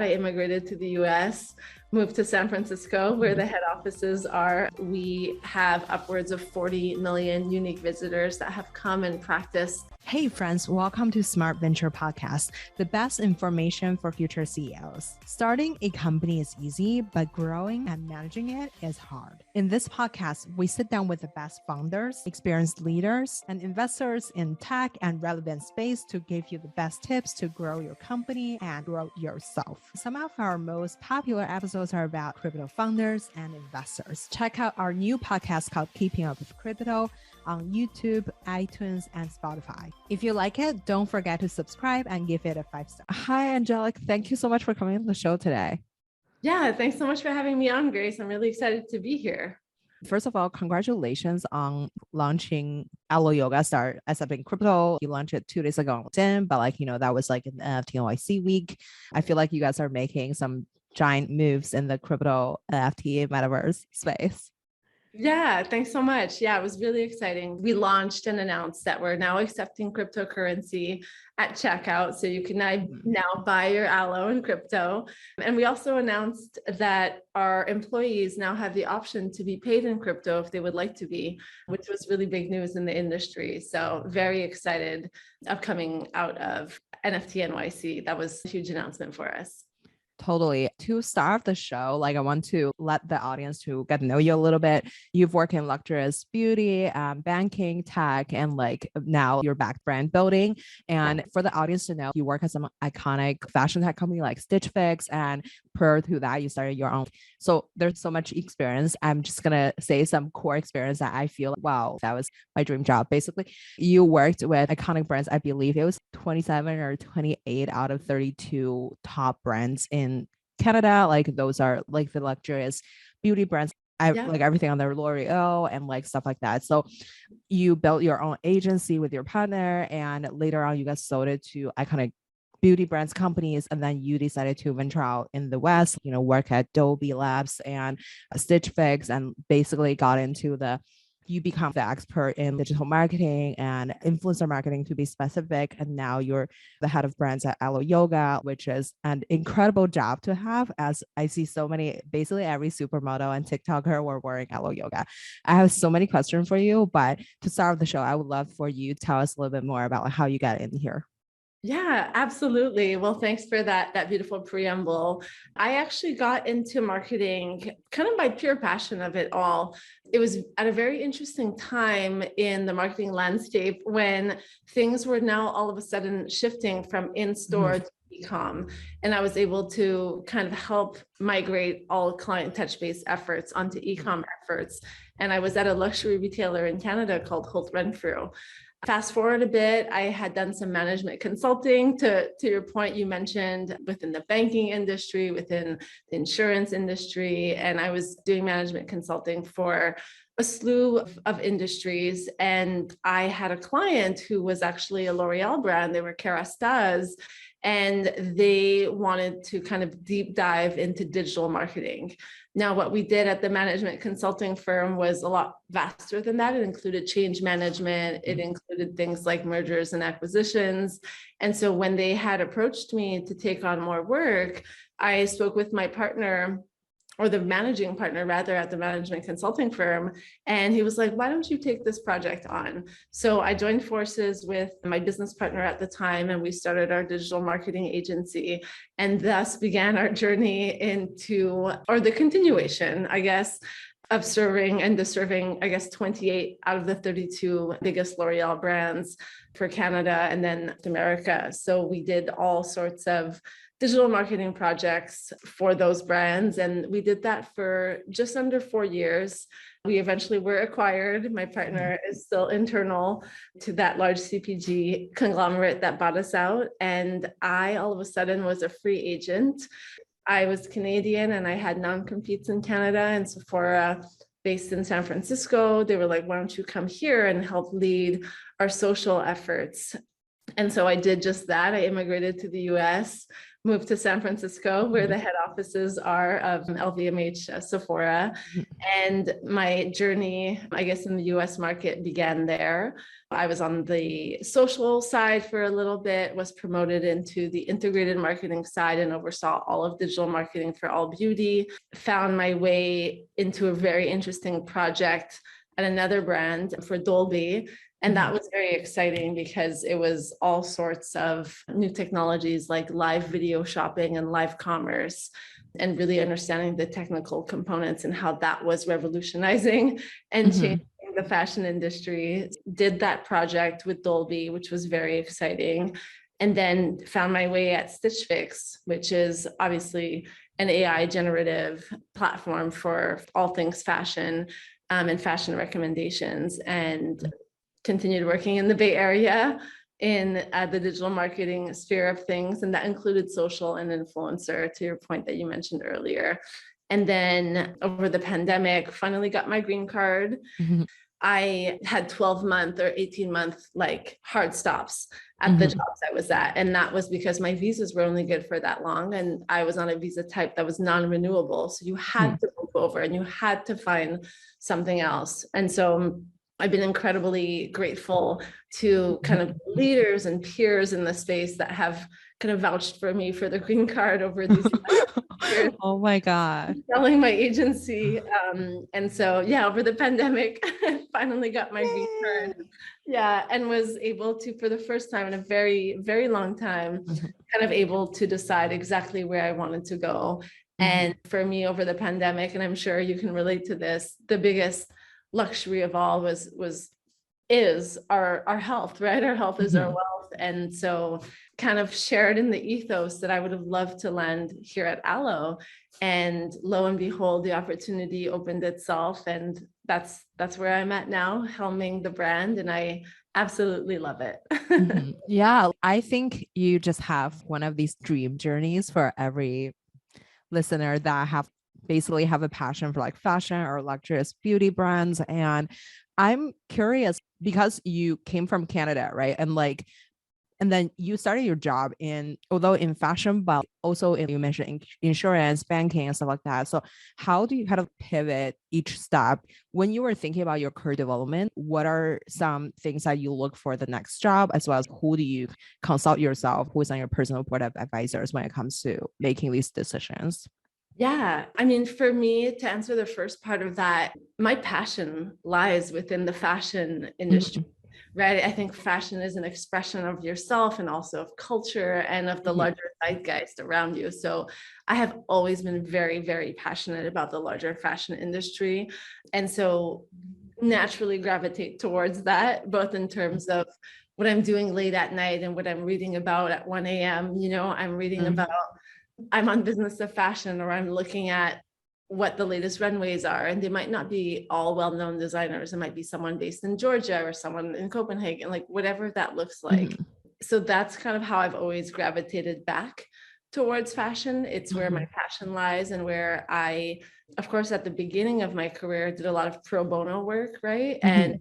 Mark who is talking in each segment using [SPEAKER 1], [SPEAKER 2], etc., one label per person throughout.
[SPEAKER 1] I immigrated to the US, moved to San Francisco, where the head offices are. We have upwards of 40 million unique visitors that have come and practiced.
[SPEAKER 2] Hey friends, welcome to Smart Venture Podcast, the best information for future CEOs. Starting a company is easy, but growing and managing it is hard. In this podcast, we sit down with the best founders, experienced leaders, and investors in tech and relevant space to give you the best tips to grow your company and grow yourself. Some of our most popular episodes are about crypto founders and investors. Check out our new podcast called Keeping Up with Crypto on YouTube, iTunes, and Spotify. If you like it, don't forget to subscribe and give it a 5-star. Hi, Angelic. Thank you so much for coming on the show today.
[SPEAKER 1] Yeah, thanks so much for having me on, Grace. I'm really excited to be here.
[SPEAKER 2] First of all, congratulations on launching Alo Yoga Start accepting crypto. You launched it 2 days ago on LinkedIn, but that was like an NFT NYC week. I feel like you guys are making some giant moves in the crypto NFT metaverse space.
[SPEAKER 1] Yeah, thanks so much. Yeah, it was really exciting. We launched and announced that we're now accepting cryptocurrency at checkout. So you can now buy your Alo in crypto. And we also announced that our employees now have the option to be paid in crypto if they would like to be, which was really big news in the industry. So very excited upcoming out of NFT NYC. That was a huge announcement for us.
[SPEAKER 2] Totally. To start the show, I want to let the audience to get to know you a little bit. You've worked in luxurious beauty, banking, tech, and now you're back brand building. And for the audience to know, you work at some iconic fashion tech company like Stitch Fix, and prior to that, you started your own. So there's so much experience. I'm just going to say some core experience that I feel, wow, that was my dream job. Basically, you worked with iconic brands. I believe it was 27 or 28 out of 32 top brands in Canada. Those are the luxurious beauty brands. Like everything on their L'Oreal and stuff like that. So you built your own agency with your partner, and later on you guys sold it to iconic beauty brands companies, and then you decided to venture out in the West, work at Dolby Labs and Stitch Fix, and basically got into you become the expert in digital marketing and influencer marketing, to be specific. And now you're the head of brands at Alo Yoga, which is an incredible job to have, as I see so many, basically every supermodel and TikToker were wearing Alo Yoga. I have so many questions for you, but to start the show, I would love for you to tell us a little bit more about how you got in here.
[SPEAKER 1] Yeah, absolutely. Well, thanks for that beautiful preamble. I actually got into marketing kind of by pure passion of it all. It was at a very interesting time in the marketing landscape when things were now all of a sudden shifting from in-store to e-com. And I was able to kind of help migrate all client touch-based efforts onto e-com efforts. And I was at a luxury retailer in Canada called Holt Renfrew. Fast forward a bit, I had done some management consulting to your point you mentioned within the banking industry, within the insurance industry, and I was doing management consulting for a slew of industries. And I had a client who was actually a L'Oreal brand. They were Kerastase, and they wanted to kind of deep dive into digital marketing. Now, what we did at the management consulting firm was a lot vaster than that. It included change management. It included things like mergers and acquisitions. And so when they had approached me to take on more work, I spoke with my partner, or the managing partner rather, at the management consulting firm. And he was like, why don't you take this project on? So I joined forces with my business partner at the time, and we started our digital marketing agency, and thus began our journey into, or the continuation, I guess, of serving 28 out of the 32 biggest L'Oreal brands for Canada and then North America. So we did all sorts of digital marketing projects for those brands. And we did that for just under 4 years. We eventually were acquired. My partner is still internal to that large CPG conglomerate that bought us out. And I, all of a sudden, was a free agent. I was Canadian and I had non-competes in Canada, and Sephora, based in San Francisco, they were like, why don't you come here and help lead our social efforts? And so I did just that. I immigrated to the US, moved to San Francisco, where the head offices are of LVMH, Sephora. And my journey, I guess, in the US market began there. I was on the social side for a little bit, was promoted into the integrated marketing side and oversaw all of digital marketing for all beauty, found my way into a very interesting project at another brand for Dolby. And that was very exciting because it was all sorts of new technologies like live video shopping and live commerce, and really understanding the technical components and how that was revolutionizing and changing the fashion industry. Did that project with Dolby, which was very exciting. And then found my way at Stitch Fix, which is obviously an AI generative platform for all things fashion and fashion recommendations, and continued working in the Bay Area in the digital marketing sphere of things. And that included social and influencer, to your point that you mentioned earlier. And then over the pandemic, finally got my green card. I had 12-month or 18-month like hard stops at the jobs I was at. And that was because my visas were only good for that long. And I was on a visa type that was non-renewable. So you had to move over and you had to find something else. And so I've been incredibly grateful to kind of leaders and peers in the space that have kind of vouched for me for the green card over these years.
[SPEAKER 2] Oh my God.
[SPEAKER 1] Selling my agency. And so, yeah, over the pandemic, I finally got my green card. Yeah, and was able to, for the first time in a very, very long time, kind of able to decide exactly where I wanted to go. And for me over the pandemic, and I'm sure you can relate to this, the biggest luxury of all is our health, right? Our health is our wealth. And so kind of shared in the ethos that I would have loved to land here at Aloe. And lo and behold, the opportunity opened itself. And that's where I'm at now, helming the brand. And I absolutely love it.
[SPEAKER 2] Yeah, I think you just have one of these dream journeys for every listener that basically have a passion for like fashion or luxurious beauty brands. And I'm curious because you came from Canada, right? And then you started your job although in fashion, but also you mentioned insurance, banking and stuff like that. So how do you kind of pivot each step when you were thinking about your career development? What are some things that you look for the next job, as well as who do you consult yourself? Who is on your personal board of advisors when it comes to making these decisions?
[SPEAKER 1] Yeah, I mean, for me, to answer the first part of that, my passion lies within the fashion industry, right? I think fashion is an expression of yourself and also of culture and of the larger zeitgeist around you. So I have always been very, very passionate about the larger fashion industry. And so naturally gravitate towards that, both in terms of what I'm doing late at night and what I'm reading about at 1 a.m. I'm reading about, I'm on Business of Fashion, or I'm looking at what the latest runways are. And they might not be all well-known designers. It might be someone based in Georgia or someone in Copenhagen, like whatever that looks like. So that's kind of how I've always gravitated back towards fashion. It's where my passion lies, and where I, of course, at the beginning of my career, did a lot of pro bono work, right? And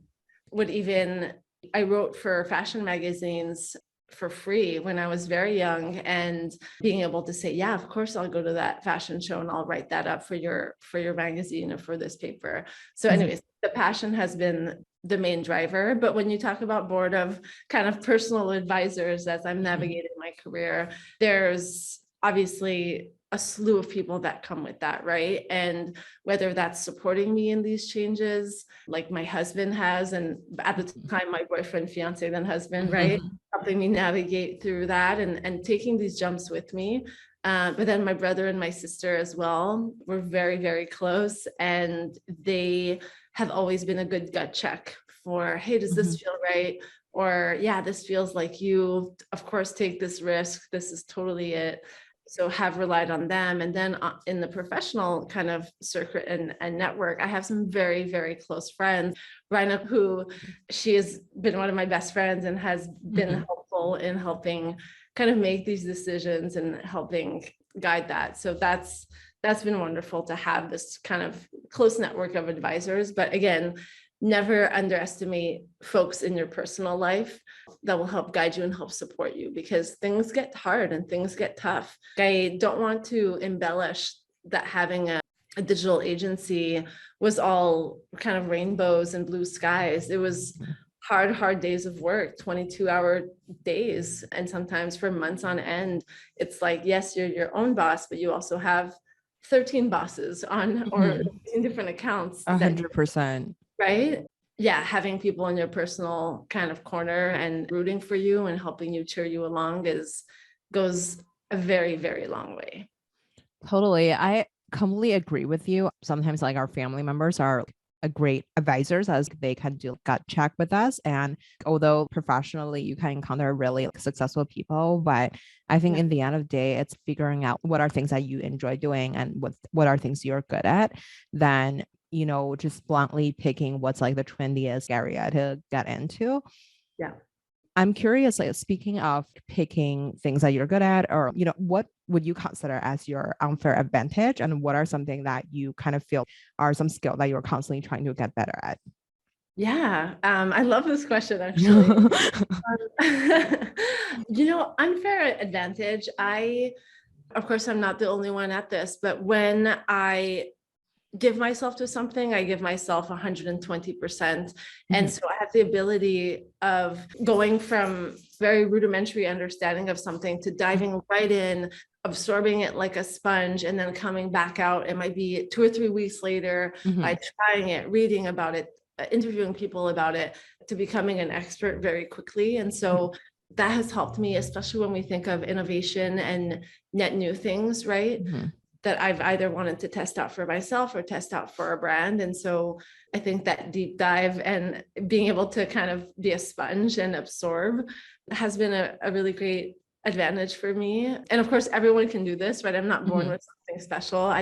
[SPEAKER 1] I wrote for fashion magazines for free when I was very young, and being able to say, yeah, of course I'll go to that fashion show and I'll write that up for your magazine or for this paper. So anyways, the passion has been the main driver. But when you talk about board of kind of personal advisors, as I'm navigating my career, there's obviously a slew of people that come with that, right? And whether that's supporting me in these changes, like my husband has, and at the time, my boyfriend, fiance, then husband, right? Helping me navigate through that and taking these jumps with me. But then my brother and my sister as well, we're very, very close. And they have always been a good gut check for, hey, does this feel right? Or, yeah, this feels like you, of course, take this risk. This is totally it. So have relied on them. And then in the professional kind of circuit and network, I have some very, very close friends. Rhina, who she has been one of my best friends and has been helpful in helping kind of make these decisions and helping guide that. So that's been wonderful to have this kind of close network of advisors. But again, never underestimate folks in your personal life that will help guide you and help support you, because things get hard and things get tough. I don't want to embellish that having a a digital agency was all kind of rainbows and blue skies. It was hard days of work, 22-hour days. And sometimes for months on end, it's like, yes, you're your own boss, but you also have 13 bosses on or in different accounts.
[SPEAKER 2] 100%.
[SPEAKER 1] Right? Yeah, having people in your personal kind of corner and rooting for you and helping you cheer you along goes a very, very long way.
[SPEAKER 2] Totally. I completely agree with you. Sometimes like our family members are a great advisors as they can do gut check with us. And although professionally you can encounter really successful people, but I think in the end of the day, it's figuring out what are things that you enjoy doing and what are things you're good at, then just bluntly picking what's like the trendiest area to get into.
[SPEAKER 1] Yeah.
[SPEAKER 2] I'm curious, like speaking of picking things that you're good at, or what would you consider as your unfair advantage, and what are something that you kind of feel are some skill that you're constantly trying to get better at?
[SPEAKER 1] Yeah, I love this question actually. Unfair advantage. Of course, I'm not the only one at this, but when I give myself to something, I give myself 120%. And so I have the ability of going from very rudimentary understanding of something to diving right in, absorbing it like a sponge, and then coming back out. It might be 2 or 3 weeks later by trying it, reading about it, interviewing people about it, to becoming an expert very quickly. And so that has helped me, especially when we think of innovation and net new things, right? That I've either wanted to test out for myself or test out for a brand. And so I think that deep dive and being able to kind of be a sponge and absorb has been a really great advantage for me. And of course, everyone can do this, right? I'm not born with something special.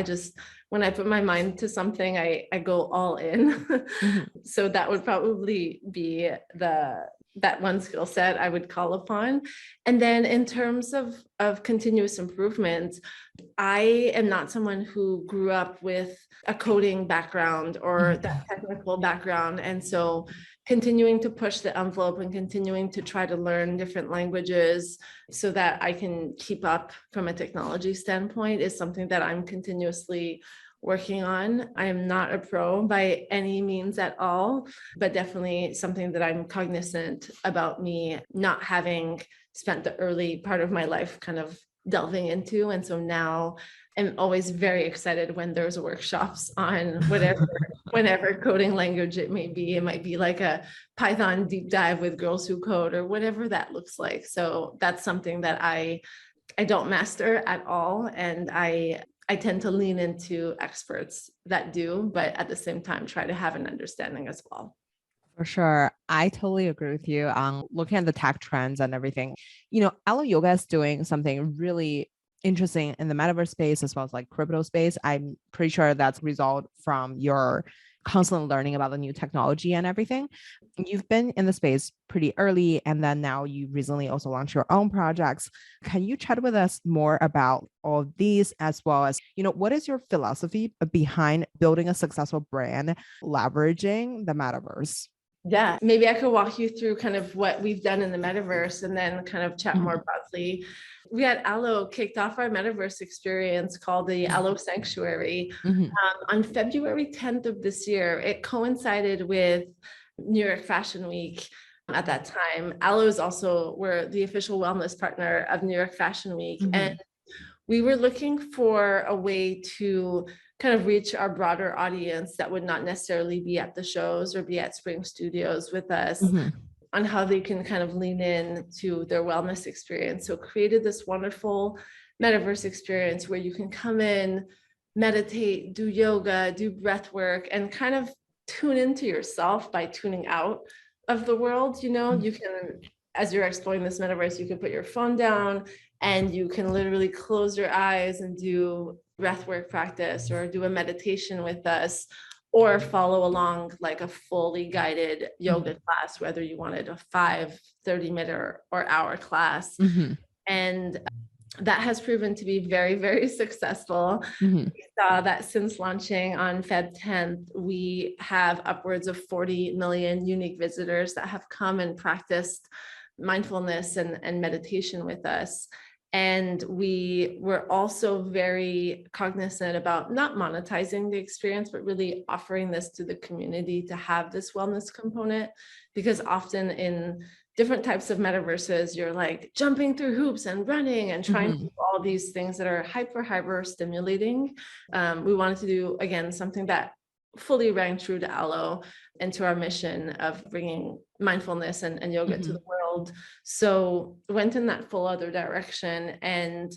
[SPEAKER 1] When I put my mind to something, I go all in. So that would probably be that one skill set I would call upon. And then in terms of continuous improvement, I am not someone who grew up with a coding background or that technical background. And so continuing to push the envelope and continuing to try to learn different languages so that I can keep up from a technology standpoint is something that I'm continuously working on. I am not a pro by any means at all, but definitely something that I'm cognizant about me not having spent the early part of my life kind of delving into. And so now I'm always very excited when there's workshops on whatever coding language it may be. It might be like a Python deep dive with Girls Who Code or whatever that looks like. So that's something that I don't master at all. And I tend to lean into experts that do, but at the same time, try to have an understanding as well.
[SPEAKER 2] For sure. I totally agree with you on looking at the tech trends and everything. Alo Yoga is doing something really interesting in the metaverse space as well as like crypto space. I'm pretty sure that's a result from your constantly learning about the new technology and everything. You've been in the space pretty early, and then now you recently also launched your own projects. Can you chat with us more about all of these, as well as, what is your philosophy behind building a successful brand, leveraging the metaverse?
[SPEAKER 1] Yeah, maybe I could walk you through kind of what we've done in the metaverse and then kind of chat more broadly. We at Alo kicked off our metaverse experience called the Alo Sanctuary on February 10th of this year. It coincided with New York Fashion Week at that time. Alo is also, we're the official wellness partner of New York Fashion Week. And we were looking for a way to kind of reach our broader audience that would not necessarily be at the shows or be at Spring Studios with us on how they can kind of lean in to their wellness experience. So created this wonderful metaverse experience where you can come in, meditate, do yoga, do breath work, and kind of tune into yourself by tuning out of the world. You can, as you're exploring this metaverse, you can put your phone down and you can literally close your eyes and do breathwork practice or do a meditation with us, or follow along like a fully guided yoga class, whether you wanted a 30-minute or hour class. And that has proven to be very, very successful. We saw that since launching on Feb 10th, we have upwards of 40 million unique visitors that have come and practiced mindfulness and meditation with us. And we were also very cognizant about not monetizing the experience, but really offering this to the community to have this wellness component. Because often in different types of metaverses, you're like jumping through hoops and running and trying to do all these things that are hyper stimulating. We wanted to do, again, something that fully rang true to Aloe and to our mission of bringing mindfulness and yoga to the world. So went in that full other direction and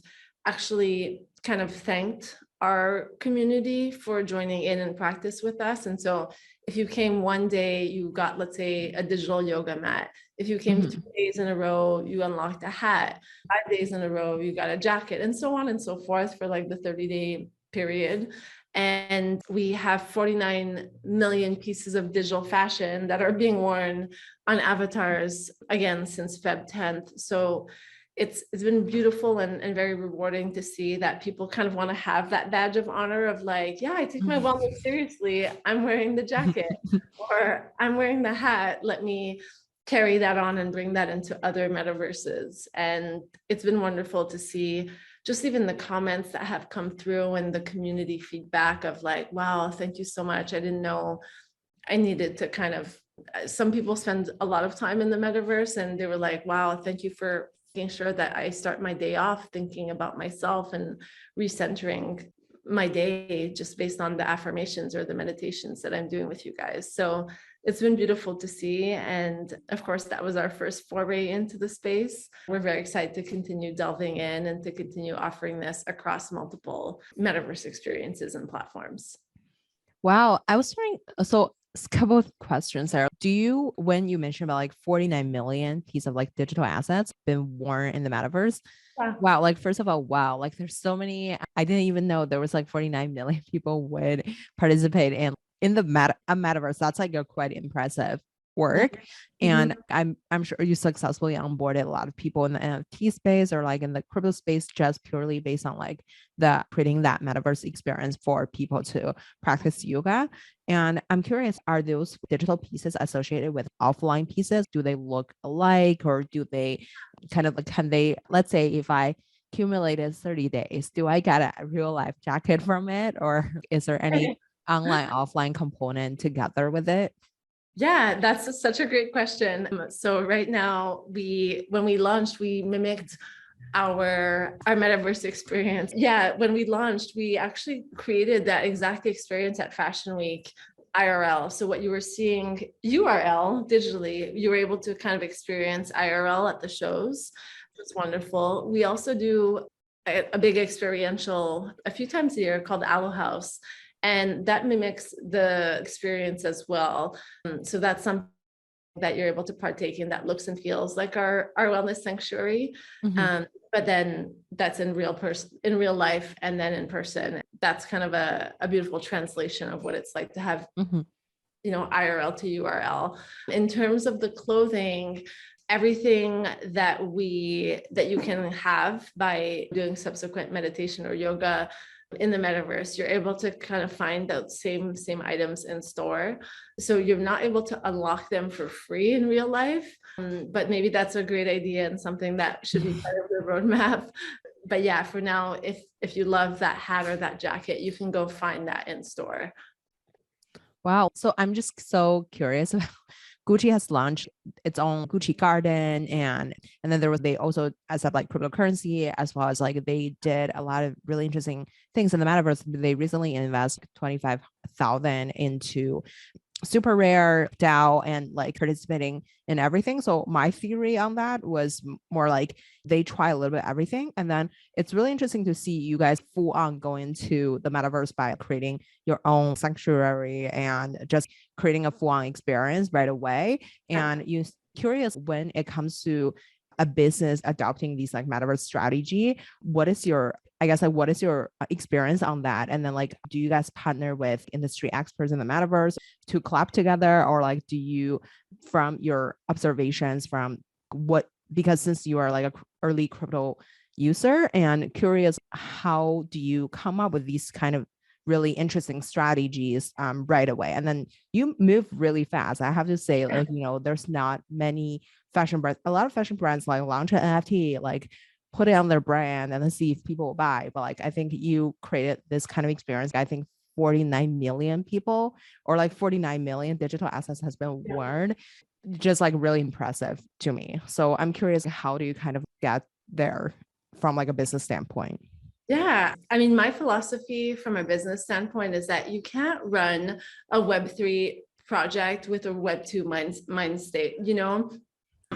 [SPEAKER 1] actually kind of thanked our community for joining in and practice with us. And so if you came one day, you got, let's say, a digital yoga mat. If you came 3 days in a row, you unlocked a hat. 5 days in a row, you got a jacket, and so on and so forth for like the 30-day period. And we have 49 million pieces of digital fashion that are being worn on avatars, again, since Feb 10th. So it's been beautiful and very rewarding to see that people kind of want to have that badge of honor of like, yeah, I take my wellness seriously. I'm wearing the jacket or I'm wearing the hat. Let me carry that on and bring that into other metaverses. And it's been wonderful to see just even the comments that have come through and the community feedback of like, wow, thank you so much. I didn't know I needed to kind of, some people spend a lot of time in the metaverse and they were like, wow, thank you for making sure that I start my day off thinking about myself and recentering my day just based on the affirmations or the meditations that I'm doing with you guys. So it's been beautiful to see. And of course, that was our first foray into the space. We're very excited to continue delving in and to continue offering this across multiple metaverse experiences and platforms.
[SPEAKER 2] Wow. I was wondering, so a couple of questions there. Do you, when you mentioned about like 49 million piece of like digital assets been worn in the metaverse?
[SPEAKER 1] Yeah.
[SPEAKER 2] Wow. Like, first of all, wow. Like there's so many, I didn't even know there was like 49 million people would participate in the metaverse. That's like a quite impressive work. And I'm sure you successfully onboarded a lot of people in the NFT space or like in the crypto space, just purely based on like the creating that metaverse experience for people to practice yoga. And I'm curious, are those digital pieces associated with offline pieces? Do they look alike, or do they kind of like, can they, let's say if I accumulated 30 days, do I get a real life jacket from it? Or is there any online offline component together with it?
[SPEAKER 1] Yeah, that's such a great question. So right now, when we launched, we mimicked our metaverse experience. Yeah, when we launched, we actually created that exact experience at Fashion Week IRL. So what you were seeing URL digitally, you were able to kind of experience IRL at the shows. It's wonderful. We also do a big experiential a few times a year called Aloe House. And that mimics the experience as well. So that's something that you're able to partake in that looks and feels like our wellness sanctuary. But then that's in real life, and then in person. That's kind of a beautiful translation of what it's like to have, IRL to URL. In terms of the clothing, everything that you can have by doing subsequent meditation or yoga in the metaverse, you're able to kind of find those same items in store. So you're not able to unlock them for free in real life, but maybe that's a great idea and something that should be part of the roadmap. But yeah, for now, if you love that hat or that jacket, you can go find that in store.
[SPEAKER 2] Wow. So I'm just so curious about Gucci has launched its own Gucci Garden, and then they also accept like cryptocurrency, as well as like they did a lot of really interesting things in the metaverse. They recently invested 25,000 into super rare DAO and like participating in everything. So my theory on that was more like they try a little bit of everything. And then it's really interesting to see you guys full on go into the metaverse by creating your own sanctuary and just creating a full on experience right away. And you're curious, when it comes to a business adopting these like metaverse strategy, what is your experience on that? And then like, do you guys partner with industry experts in the metaverse to collab together? Or like, do you, from your observations because since you are like an early crypto user and curious, how do you come up with these kind of really interesting strategies right away? And then you move really fast. I have to say, like, there's not many fashion brands, a lot of fashion brands like launch an NFT, like put it on their brand and then see if people will buy. But like, I think you created this kind of experience. I think 49 million people or like 49 million digital assets has been worn, just like really impressive to me. So I'm curious, how do you kind of get there from like a business standpoint?
[SPEAKER 1] Yeah. I mean, my philosophy from a business standpoint is that you can't run a Web3 project with a Web2 mind state,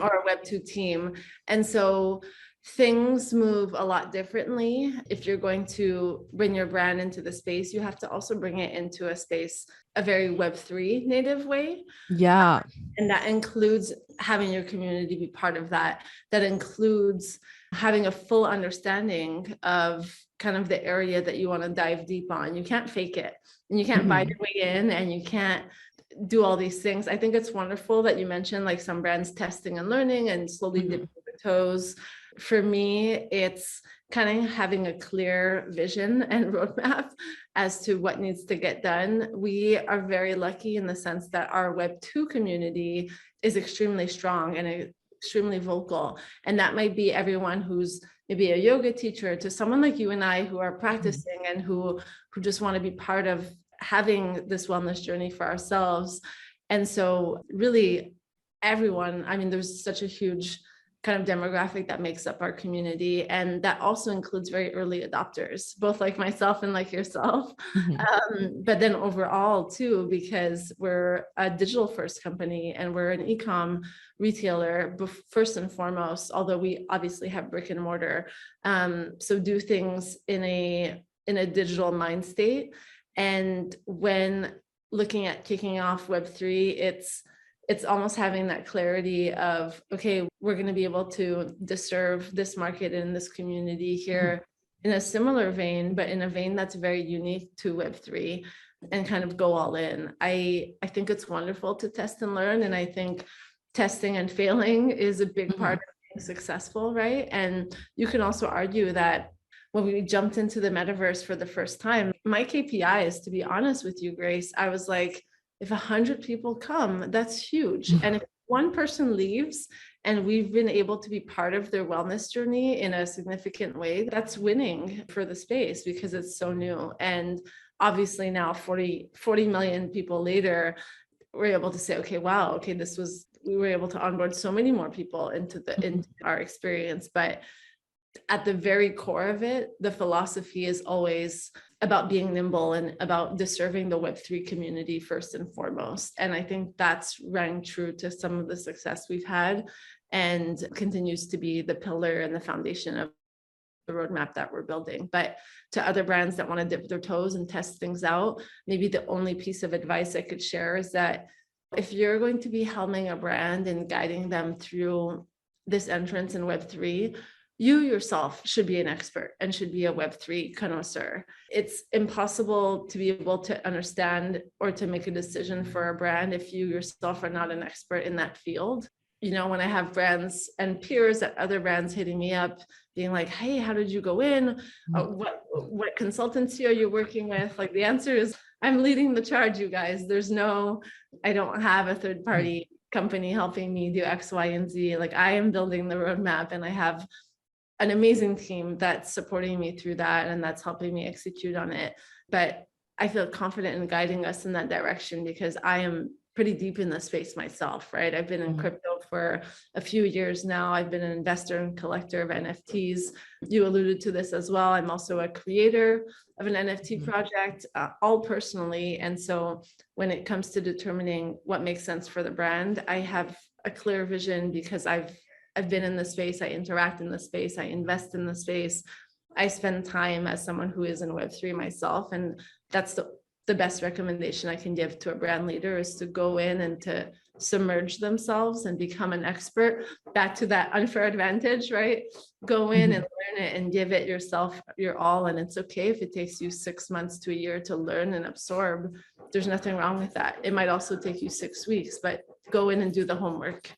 [SPEAKER 1] or a Web2 team. And so things move a lot differently. If you're going to bring your brand into the space, you have to also bring it into a space, a very Web3 native way.
[SPEAKER 2] Yeah.
[SPEAKER 1] And that includes having your community be part of that. That includes having a full understanding of kind of the area that you want to dive deep on. You can't fake it, and you can't buy your way in, and you can't do all these things. I think it's wonderful that you mentioned like some brands testing and learning and slowly dipping their toes. For me, it's kind of having a clear vision and roadmap as to what needs to get done. We are very lucky in the sense that our Web2 community is extremely strong and extremely vocal. And that might be everyone who's maybe a yoga teacher to someone like you and I who are practicing and who just want to be part of having this wellness journey for ourselves. And so really everyone, I mean, there's such a huge kind of demographic that makes up our community. And that also includes very early adopters, both like myself and like yourself. But then overall too, because we're a digital first company and we're an e-com retailer first and foremost, although we obviously have brick and mortar. So do things in a digital mind state. And when looking at kicking off Web3, it's almost having that clarity of, okay, we're going to be able to serve this market and this community here in a similar vein, but in a vein that's very unique to Web3, and kind of go all in. I think it's wonderful to test and learn. And I think testing and failing is a big part of being successful, right? And you can also argue that when we jumped into the metaverse for the first time, my KPI is, to be honest with you, Grace, I was like, if 100 people come, that's huge. And if one person leaves and we've been able to be part of their wellness journey in a significant way, that's winning for the space because it's so new. And obviously now 40 million people later, we're able to say, okay, wow, okay, we were able to onboard so many more people into our experience. But at the very core of it, the philosophy is always about being nimble and about serving the Web3 community first and foremost. And I think that's rang true to some of the success we've had and continues to be the pillar and the foundation of the roadmap that we're building. But to other brands that want to dip their toes and test things out, maybe the only piece of advice I could share is that if you're going to be helming a brand and guiding them through this entrance in Web3, you yourself should be an expert and should be a Web3 connoisseur. It's impossible to be able to understand or to make a decision for a brand if you yourself are not an expert in that field. When I have brands and peers at other brands hitting me up, being like, hey, how did you go in? What consultancy are you working with? Like, the answer is, I'm leading the charge, you guys. I don't have a third party company helping me do X, Y, and Z. Like, I am building the roadmap, and I have an amazing team that's supporting me through that and that's helping me execute on it. But I feel confident in guiding us in that direction because I am pretty deep in the space myself, right? I've been in crypto for a few years now. I've been an investor and collector of NFTs. You alluded to this as well. I'm also a creator of an NFT project, all personally. And so when it comes to determining what makes sense for the brand, I have a clear vision because I've been in the space, I interact in the space, I invest in the space. I spend time as someone who is in Web3 myself. And that's the best recommendation I can give to a brand leader is to go in and to submerge themselves and become an expert. Back to that unfair advantage, right? Go in and learn it and give it yourself your all. And it's okay if it takes you 6 months to a year to learn and absorb. There's nothing wrong with that. It might also take you 6 weeks, but go in and do the homework.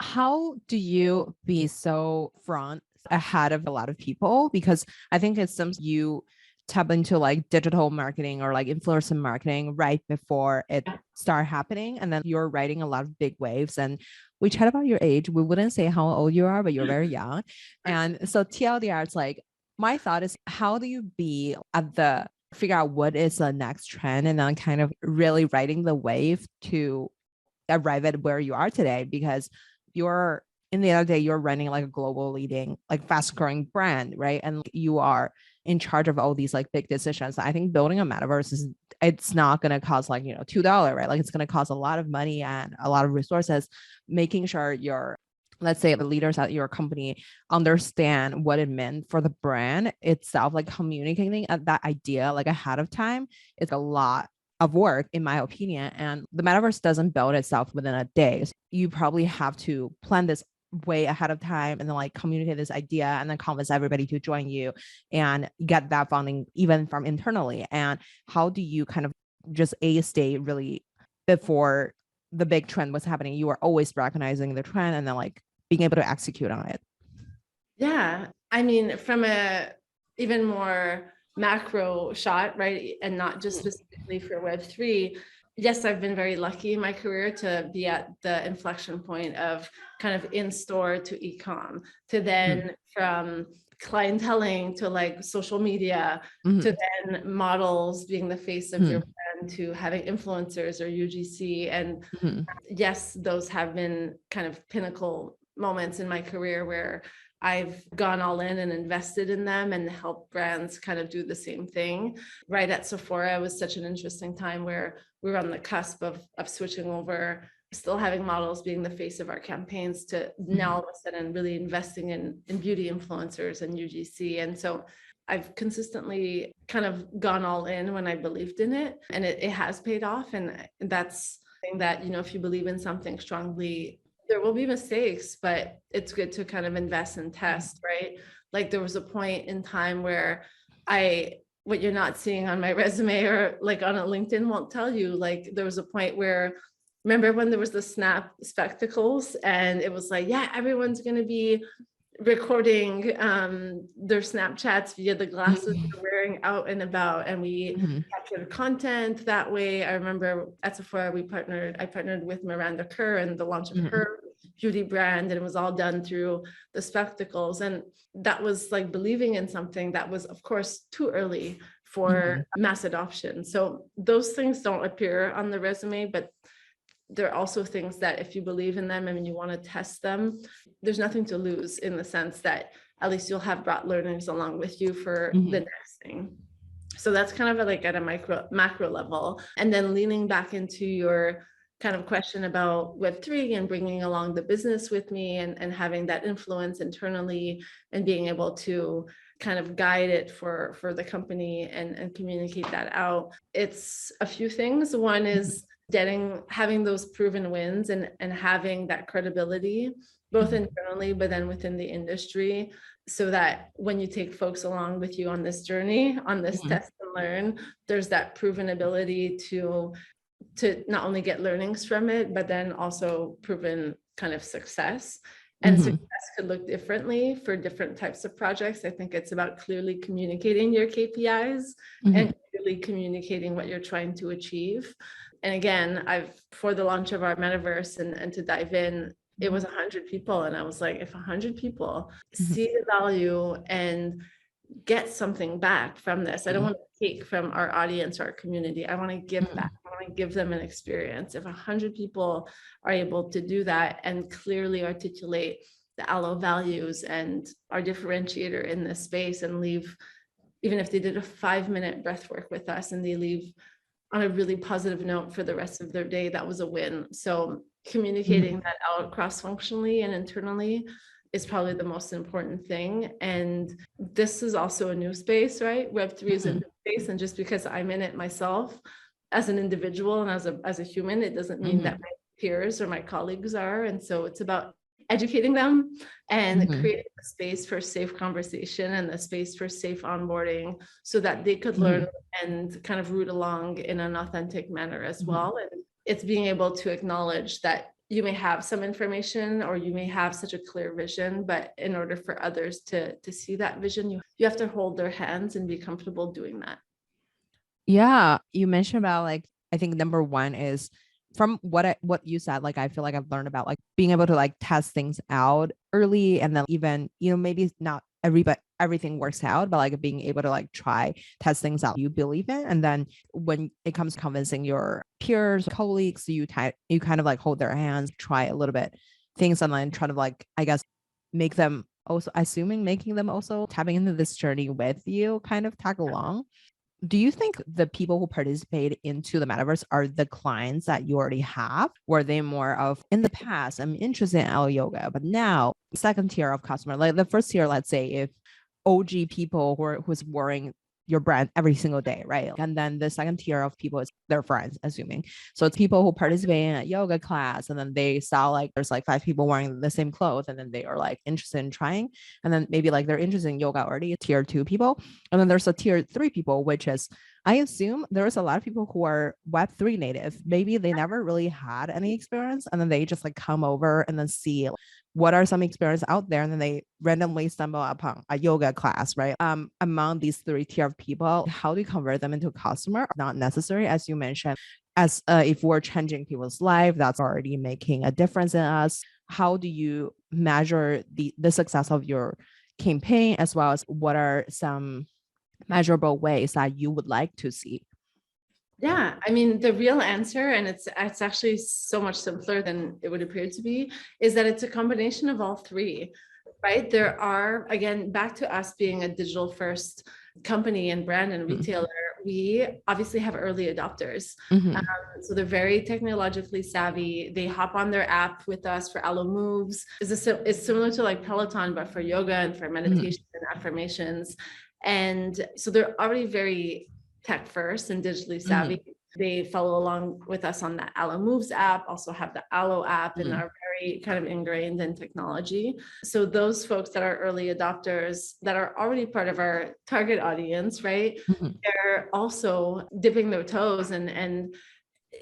[SPEAKER 2] How do you be so front ahead of a lot of people? Because I think it's some you tap into like digital marketing or like influencer marketing right before it start happening. And then you're riding a lot of big waves. And we chat about your age. We wouldn't say how old you are, but you're very young. And so TLDR, it's like, my thought is, how do you be at the figure out what is the next trend and then kind of really riding the wave to arrive at where you are today? Because you're, in the other day, you're running like a global leading, like fast growing brand, right? And you are in charge of all these like big decisions. I think building a metaverse is, it's not going to cost like, $2, right? Like it's going to cost a lot of money and a lot of resources. Making sure your, let's say, the leaders at your company understand what it meant for the brand itself, like communicating that idea like ahead of time, is a lot of work, in my opinion. And the metaverse doesn't build itself within a day. So you probably have to plan this way ahead of time and then like communicate this idea and then convince everybody to join you and get that funding even from internally. And how do you kind of just stay really, before the big trend was happening, you were always recognizing the trend and then like being able to execute on it?
[SPEAKER 1] Yeah. I mean, from a even more macro shot, right? And not just specifically for Web3. Yes, I've been very lucky in my career to be at the inflection point of kind of in-store to e-com, to then from clienteling to like social media, to then models being the face of your brand, to having influencers or UGC. And yes, those have been kind of pinnacle moments in my career where I've gone all in and invested in them and helped brands kind of do the same thing. Right at Sephora, it was such an interesting time where we were on the cusp of switching over, still having models being the face of our campaigns, to now all of a sudden really investing in beauty influencers and UGC. And so I've consistently kind of gone all in when I believed in it, and it has paid off. And that's something that, if you believe in something strongly, there will be mistakes, but it's good to kind of invest and test, right? Like there was a point in time where what you're not seeing on my resume or like on a LinkedIn won't tell you, like there was a point where, remember when there was the Snap spectacles and it was like, yeah, everyone's going to be recording their Snapchats via the glasses they're wearing out and about, and we captured content that way. I remember at Sephora I partnered with Miranda Kerr and the launch of her beauty brand, and it was all done through the spectacles. And that was like believing in something that was, of course, too early for mass adoption. So those things don't appear on the resume, but they're also things that if you believe in them and you want to test them, there's nothing to lose, in the sense that at least you'll have brought learnings along with you for the next thing. So that's kind of like at a macro level. And then leaning back into your kind of question about Web3 and bringing along the business with me and having that influence internally and being able to kind of guide it for the company and communicate that out. It's a few things. One is having those proven wins and having that credibility, both internally, but then within the industry, so that when you take folks along with you on this journey, on this test and learn, there's that proven ability to not only get learnings from it, but then also proven kind of success. And success could look differently for different types of projects. I think it's about clearly communicating your KPIs and clearly communicating what you're trying to achieve. And again, for the launch of our metaverse and to dive in, it was 100 people. And I was like, if 100 people see the value and get something back from this, I don't want to take from our audience or our community. I want to give back. I want to give them an experience. If 100 people are able to do that and clearly articulate the Alo values and our differentiator in this space, and leave, even if they did a 5-minute breath work with us and they leave on a really positive note for the rest of their day, that was a win. So communicating that out cross-functionally and internally is probably the most important thing. And this is also a new space, right? Web3 is a new space. And just because I'm in it myself as an individual and as a human, it doesn't mean that my peers or my colleagues are. And so it's about educating them and creating a space for safe conversation and a space for safe onboarding, so that they could learn and kind of root along in an authentic manner as well. And it's being able to acknowledge that you may have some information or you may have such a clear vision, but in order for others to see that vision, you have to hold their hands and be comfortable doing that.
[SPEAKER 2] Yeah, you mentioned about like, I think number one is from what you said, like I feel like I've learned about like being able to like test things out early, and then even, maybe not everything works out, but like being able to like try test things out you believe in, and then when it comes to convincing your peers, colleagues, you kind of like hold their hands, try a little bit things, and then try to like, I guess, make them also, assuming making them also tapping into this journey with you, kind of tag along. Do you think the people who participate into the metaverse are the clients that you already have? Were they more of, in the past, I'm interested in L yoga, but now second tier of customer, like the first tier, let's say if OG people who's wearing your brand every single day, right? And then the second tier of people is their friends, assuming. So it's people who participate in a yoga class, and then they saw like there's like 5 people wearing the same clothes, and then they are like interested in trying. And then maybe like they're interested in yoga already, tier 2 people. And then there's a tier 3 people, which is, I assume there's a lot of people who are Web3 native. Maybe they never really had any experience, and then they just like come over and then see what are some experience out there, and then they randomly stumble upon a yoga class, right? Among these 3 tier of people, how do you convert them into a customer? Not necessary, as you mentioned, as if we're changing people's life, that's already making a difference in us. How do you measure the success of your campaign, as well as what are some measurable ways that you would like to see?
[SPEAKER 1] Yeah, I mean, the real answer, and it's actually so much simpler than it would appear to be, is that it's a combination of all three, right? There are, again, back to us being a digital first company and brand and retailer, we obviously have early adopters.
[SPEAKER 2] Mm-hmm.
[SPEAKER 1] So they're very technologically savvy. They hop on their app with us for Alo Moves. It's similar to like Peloton, but for yoga and for meditation and affirmations. And so they're already very tech first and digitally savvy. They follow along with us on the Alo Moves app, also have the Alo app, and are very kind of ingrained in technology. So those folks that are early adopters that are already part of our target audience, right? They're also dipping their toes and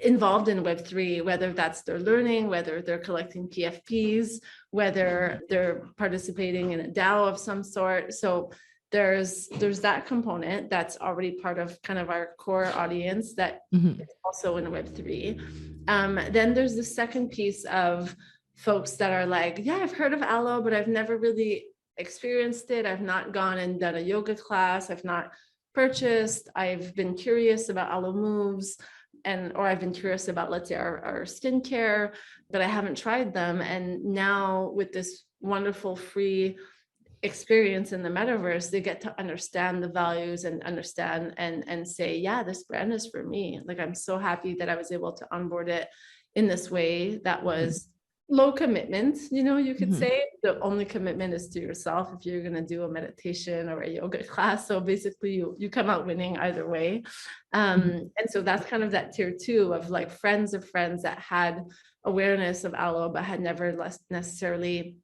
[SPEAKER 1] involved in Web3, whether that's their learning, whether they're collecting PFPs, whether they're participating in a DAO of some sort. So there's that component that's already part of kind of our core audience that is also in Web3. Then there's the second piece of folks that are like, yeah, I've heard of Alo, but I've never really experienced it. I've not gone and done a yoga class. I've not purchased. I've been curious about Alo Moves, or I've been curious about, let's say, our skincare, but I haven't tried them. And now with this wonderful free experience in the metaverse, they get to understand the values and understand and say, yeah, this brand is for me. Like, I'm so happy that I was able to onboard it in this way that was low commitment, you could say. The only commitment is to yourself if you're going to do a meditation or a yoga class. So basically you come out winning either way. And so that's kind of that tier 2 of like friends of friends that had awareness of Alo but had never necessarily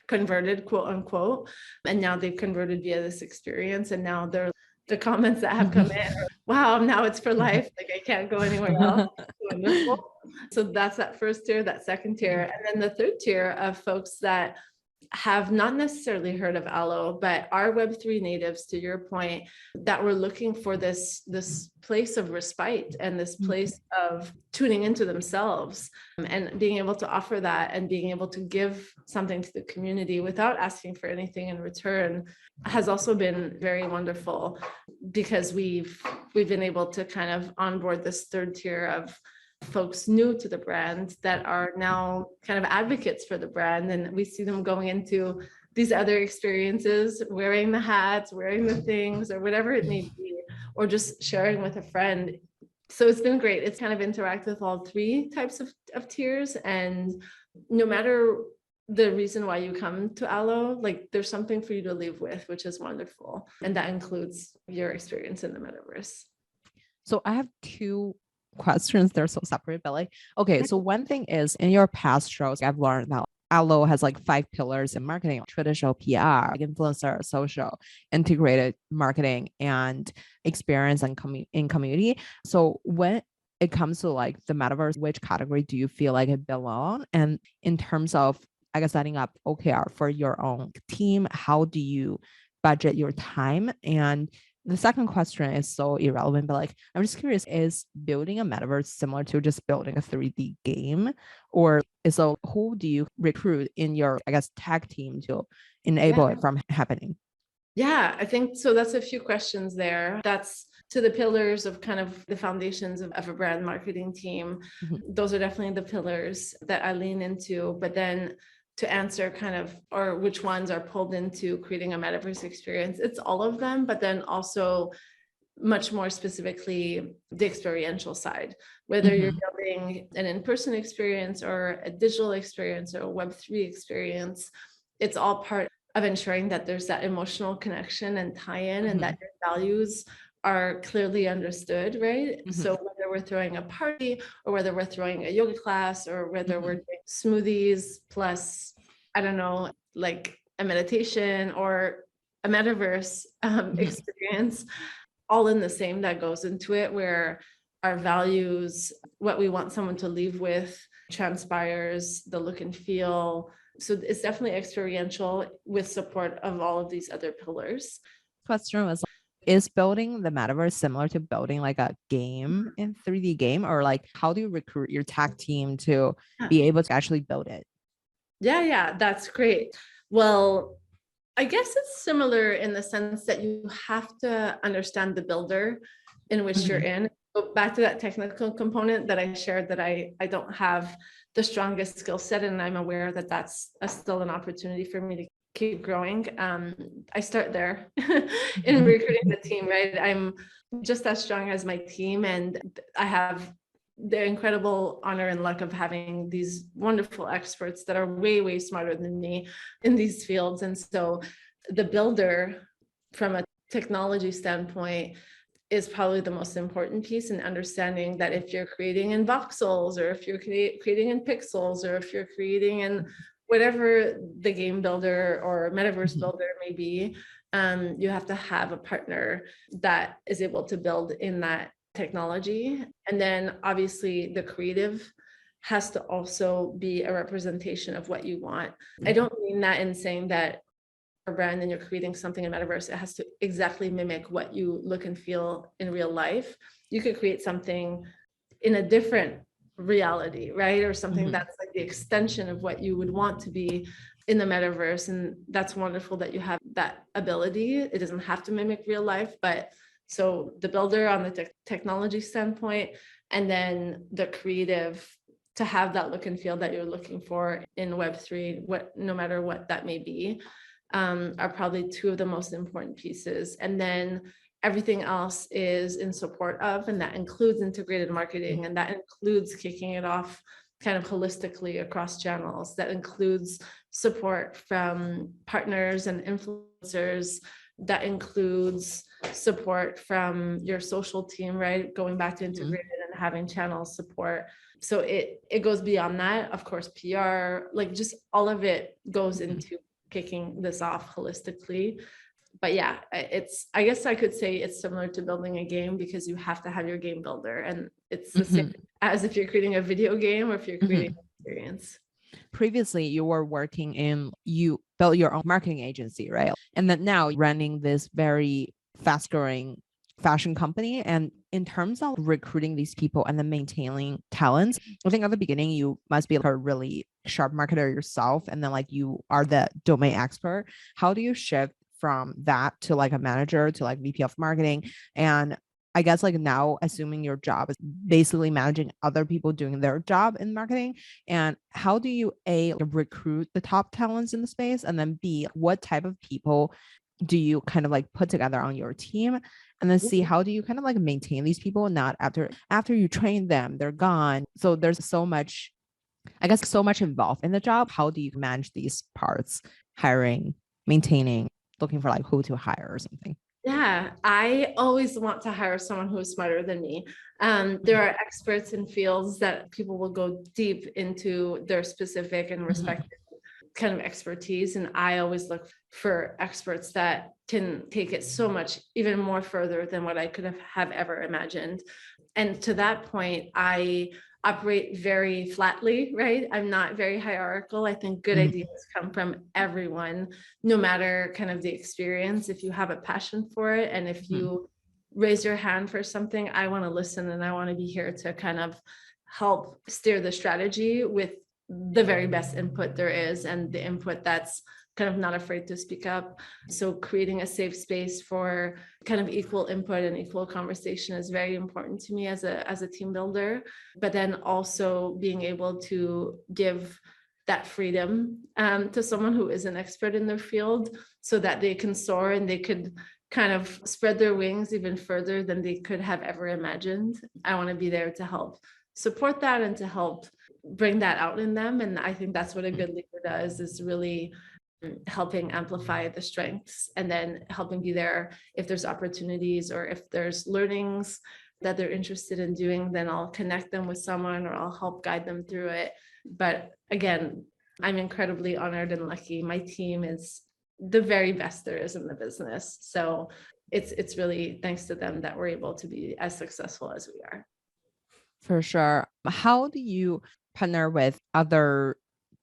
[SPEAKER 1] converted, quote unquote, and now they've converted via this experience. And now the comments that have come in are, wow, now it's for life, like I can't go anywhere else. Wonderful. So that's that first tier, that second tier. And then the third tier of folks that have not necessarily heard of Alo, but are Web3 natives, to your point, that were looking for this place of respite and this place of tuning into themselves, and being able to offer that and being able to give something to the community without asking for anything in return has also been very wonderful, because we've been able to kind of onboard this third tier of folks new to the brand that are now kind of advocates for the brand. And we see them going into these other experiences, wearing the hats, wearing the things, or whatever it may be, or just sharing with a friend. So it's been great. It's kind of interact with all three types of tiers. And no matter the reason why you come to Alo, like there's something for you to leave with, which is wonderful. And that includes your experience in the metaverse.
[SPEAKER 2] So I have 2 questions. They're so separate, but like, okay, so one thing is, in your past shows, I've learned that Alo has like 5 pillars in marketing: traditional PR, like influencer, social, integrated marketing, and experience and in community. So when it comes to like the metaverse, which category do you feel like it belong? And in terms of, I guess, setting up OKR for your own team, how do you budget your time? And The second question is so irrelevant, but like I'm just curious, is building a metaverse similar to just building a 3D game? Or so who do you recruit in your, I guess, tag team to enable
[SPEAKER 1] Yeah.
[SPEAKER 2] it from happening?
[SPEAKER 1] Yeah, I think so. That's a few questions there. That's to the pillars of kind of the foundations of a brand marketing team.
[SPEAKER 2] Mhm.
[SPEAKER 1] Those are definitely the pillars that I lean into. But then to answer kind of, or which ones are pulled into creating a metaverse experience, it's all of them, but then also much more specifically the experiential side, whether you're
[SPEAKER 2] Mhm.
[SPEAKER 1] building an in-person experience or a digital experience or a Web3 experience, it's all part of ensuring that there's that emotional connection and tie-in and that
[SPEAKER 2] Mhm.
[SPEAKER 1] your values are clearly understood, right? So
[SPEAKER 2] Mhm.
[SPEAKER 1] whether we're throwing a party or whether we're throwing a yoga class or whether we're
[SPEAKER 2] Mhm.
[SPEAKER 1] doing smoothies plus, I don't know, like a meditation or a metaverse
[SPEAKER 2] Mhm.
[SPEAKER 1] experience, all in the same that goes into it, where our values, what we want someone to leave with, transpires, the look and feel. So it's definitely experiential with support of all of these other pillars.
[SPEAKER 2] Question was, is building the metaverse similar to building like a game in 3D game, or like how do you recruit your tag team to
[SPEAKER 1] Yeah,
[SPEAKER 2] be able to actually build it?
[SPEAKER 1] yeah, that's great. Well, I guess it's similar in the sense that you have to understand the builder in which you're
[SPEAKER 2] Mhm.
[SPEAKER 1] in. Go back to that technical component that I shared, that I don't have the strongest skill set, and I'm aware that that's still an opportunity for me to keep growing. I start there in recruiting the team, right? I'm just as strong as my team, and I have the incredible honor and luck of having these wonderful experts that are way, way smarter than me in these fields. And so the builder, from a technology standpoint, is probably the most important piece in understanding that if you're creating in voxels, or if you're creating in pixels, or if you're creating in whatever the game builder or metaverse
[SPEAKER 2] Mhm.
[SPEAKER 1] builder may be, you have to have a partner that is able to build in that technology. And then obviously the creative has to also be a representation of what you want. I don't mean that in saying that a brand and you're creating something in metaverse, it has to exactly mimic what you look and feel in real life. You could create something in a different reality, right? Or something
[SPEAKER 2] Mhm.
[SPEAKER 1] that's like the extension of what you would want to be in the metaverse. And that's wonderful that you have that ability. It doesn't have to mimic real life, but so the builder on the technology standpoint, and then the creative to have that look and feel that you're looking for in Web3, what, no matter what that may be, are probably two of the most important pieces. And then everything else is in support of, and that includes integrated marketing, and that includes kicking it off kind of holistically across channels. That includes support from partners and influencers. That includes support from your social team, right? Going back to
[SPEAKER 2] Mhm.
[SPEAKER 1] integrated and having channel support. So it goes beyond that. Of course, PR, like just all of it goes
[SPEAKER 2] Mhm.
[SPEAKER 1] into kicking this off holistically. But yeah, it's, I guess I could say it's similar to building a game, because you have to have your game builder, and it's the same
[SPEAKER 2] Mhm.
[SPEAKER 1] as if you're creating a video game or if you're creating
[SPEAKER 2] Mhm.
[SPEAKER 1] an experience.
[SPEAKER 2] Previously, you were working in, you built your own marketing agency, right? And then now running this very fast growing fashion company. And in terms of recruiting these people and then maintaining talents, I think at the beginning, you must be like a really sharp marketer yourself. And then like you are the domain expert. How do you shift from that to like a manager to like VP of marketing? And I guess like now, assuming your job is basically managing other people doing their job in marketing, and how do you A, recruit the top talents in the space, and then B, what type of people do you kind of like put together on your team, and then C, how do you kind of like maintain these people, not after you train them they're gone. So there's so much, I guess, so much involved in the job. How do you manage these parts, hiring, maintaining, looking for like who to hire or something?
[SPEAKER 1] Yeah, I always want to hire someone who is smarter than me. There are experts in fields that people will go deep into their specific and
[SPEAKER 2] Mhm.
[SPEAKER 1] respective kind of expertise. And I always look for experts that can take it so much, even more further than what I could have ever imagined. And to that point, I operate very flatly, right? I'm not very hierarchical. I think good
[SPEAKER 2] Mhm.
[SPEAKER 1] ideas come from everyone, no matter kind of the experience. If you have a passion for it, and if
[SPEAKER 2] Mhm.
[SPEAKER 1] you raise your hand for something, I want to listen, and I want to be here to kind of help steer the strategy with the very best input there is, and the input that's kind of not afraid to speak up. So creating a safe space for kind of equal input and equal conversation is very important to me as a team builder. But then also being able to give that freedom to someone who is an expert in their field, so that they can soar and they could kind of spread their wings even further than they could have ever imagined. I want to be there to help support that and to help bring that out in them. And I think that's what a good leader does, is really helping amplify the strengths, and then helping be there if there's opportunities or if there's learnings that they're interested in doing, then I'll connect them with someone or I'll help guide them through it. But again, I'm incredibly honored and lucky. My team is the very best there is in the business. So it's really thanks to them that we're able to be as successful as we are.
[SPEAKER 2] For sure. How do you partner with other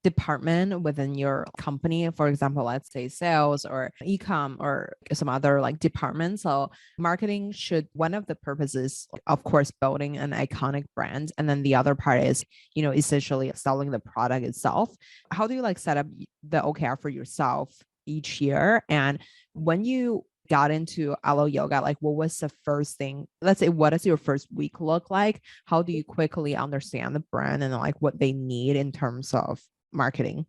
[SPEAKER 2] department within your company? For example, let's say sales or ecom or some other like department. So marketing should, one of the purposes, of course, building an iconic brand. And then the other part is, essentially selling the product itself. How do you like set up the OKR for yourself each year? And when you got into Alo Yoga, like what was the first thing? Let's say, what does your first week look like? How do you quickly understand the brand and like what they need in terms of marketing?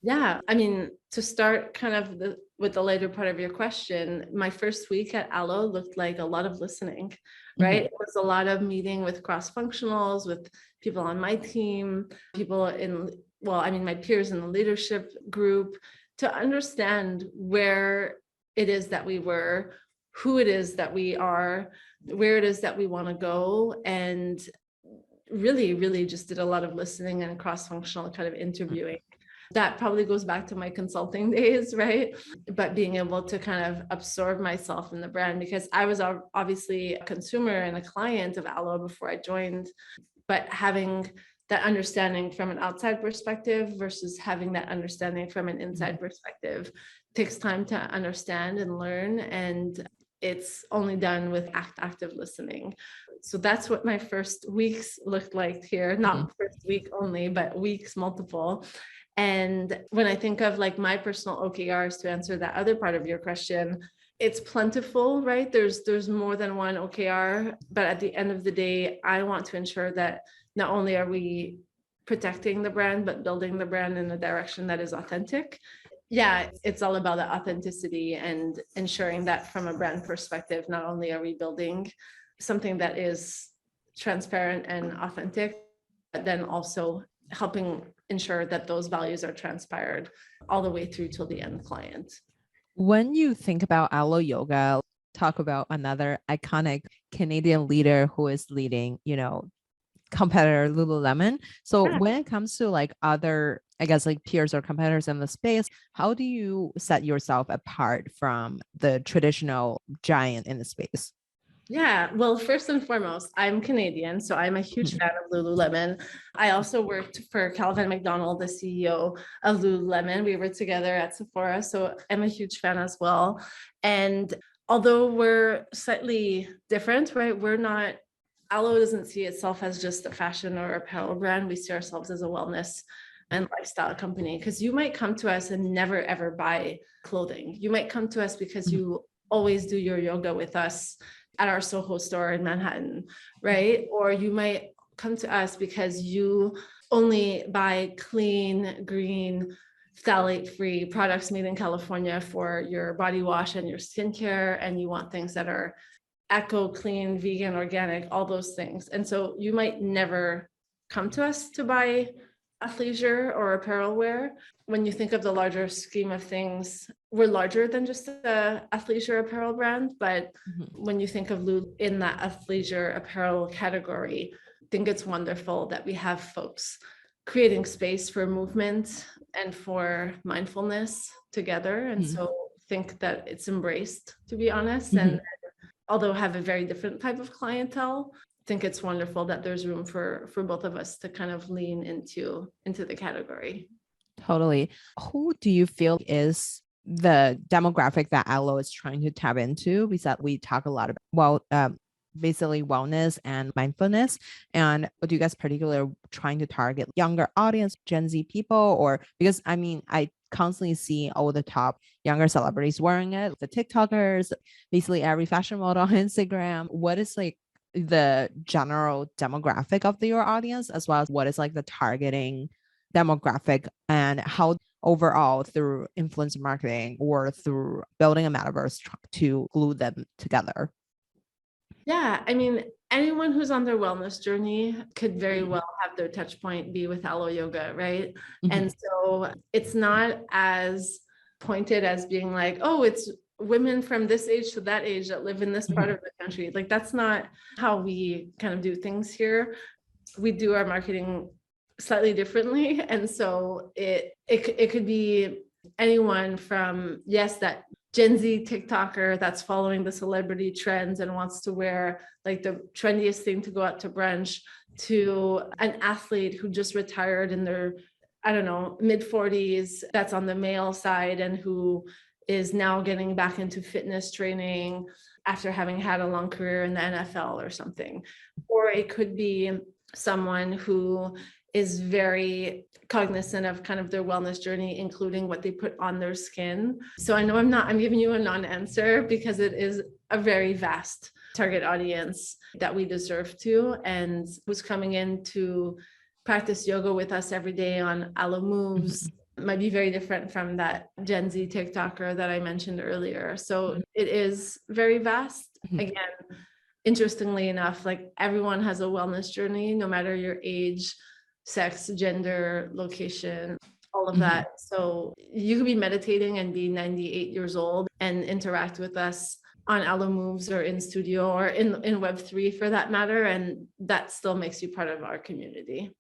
[SPEAKER 1] Yeah, I mean, to start kind of with the later part of your question, my first week at Alo looked like a lot of listening, right?
[SPEAKER 2] Mhm.
[SPEAKER 1] It was a lot of meeting with cross-functionals, with people on my team, people in, well, I mean, my peers in the leadership group, to understand where it is that we were, who it is that we are, where it is that we want to go, and really just did a lot of listening and cross-functional kind of interviewing. That probably goes back to my consulting days, right? But being able to kind of absorb myself in the brand, because I was obviously a consumer and a client of Alo before I joined, but having that understanding from an outside perspective versus having that understanding from an inside perspective takes time to understand and learn. And it's only done with active listening. So that's what my first weeks looked like here,
[SPEAKER 2] Mhm.
[SPEAKER 1] not first week only, but weeks multiple. And when I think of like my personal OKRs, to answer that other part of your question, it's plentiful, right? There's more than one OKR, but at the end of the day, I want to ensure that not only are we protecting the brand, but building the brand in a direction that is authentic. Yeah, it's all about the authenticity and ensuring that from a brand perspective, not only are we building something that is transparent and authentic, but then also helping ensure that those values are transpired all the way through till the end client.
[SPEAKER 2] When you think about Alo Yoga, talk about another iconic Canadian leader who is leading, competitor Lululemon. So
[SPEAKER 1] Yeah.
[SPEAKER 2] when it comes to like other, I guess like peers or competitors in the space, how do you set yourself apart from the traditional giant in the space?
[SPEAKER 1] Yeah, well, first and foremost, I'm Canadian, so I'm a huge
[SPEAKER 2] Mhm.
[SPEAKER 1] fan of Lululemon. I also worked for Calvin McDonald, the CEO of Lululemon. We were together at Sephora, so I'm a huge fan as well. And although we're slightly different, right? We're not, Alo doesn't see itself as just a fashion or apparel brand. We see ourselves as a wellness and lifestyle company, because you might come to us and never ever buy clothing. You might come to us because
[SPEAKER 2] Mhm.
[SPEAKER 1] you always do your yoga with us at our Soho store in Manhattan, right? Or you might come to us because you only buy clean, green, phthalate-free products made in California for your body wash and your skincare, and you want things that are eco, clean, vegan, organic, all those things. And so you might never come to us to buy athleisure or apparel wear. When you think of the larger scheme of things, we're larger than just a athleisure apparel brand, but
[SPEAKER 2] Mhm.
[SPEAKER 1] when you think of Lulu in that athleisure apparel category, I think it's wonderful that we have folks creating space for movement and for mindfulness together. And
[SPEAKER 2] Mhm.
[SPEAKER 1] so think that it's embraced, to be honest. And
[SPEAKER 2] Mhm.
[SPEAKER 1] although have a very different type of clientele, think it's wonderful that there's room for both of us to kind of lean into the category.
[SPEAKER 2] Totally. Who do you feel is the demographic that Alo is trying to tap into? Because we talk a lot about, basically wellness and mindfulness. And do you guys particularly trying to target younger audience, Gen Z people? Or because I mean, I constantly see all the top younger celebrities wearing it, the TikTokers, basically every fashion model on Instagram. What is like the general demographic of your audience, as well as what is like the targeting demographic, and how overall through influencer marketing or through building a metaverse to glue them together?
[SPEAKER 1] Yeah, I mean, anyone who's on their wellness journey could very well have their touch point be with Alo Yoga, right? And so it's not as pointed as being like, oh, it's women from this age to that age that live in this part of the country. Like, that's not how we kind of do things here. We do our marketing slightly differently. And so it could be anyone from, yes, that Gen Z TikToker that's following the celebrity trends and wants to wear like the trendiest thing to go out to brunch, to an athlete who just retired in their, I don't know, mid 40s, that's on the male side and who is now getting back into fitness training after having had a long career in the NFL or something. Or it could be someone who is very cognizant of kind of their wellness journey, including what they put on their skin. So I know I'm giving you a non-answer because it is a very vast target audience that we deserve to, and who's coming in to practice yoga with us every day on Alo Moves might be very different from that Gen Z TikToker that I mentioned earlier. So it is very vast. Again, interestingly enough, like everyone has a wellness journey, no matter your age, sex, gender, location, all of that. So you could be meditating and be 98 years old and interact with us on Alo Moves or in studio or in Web3 for that matter. And that still makes you part of our community.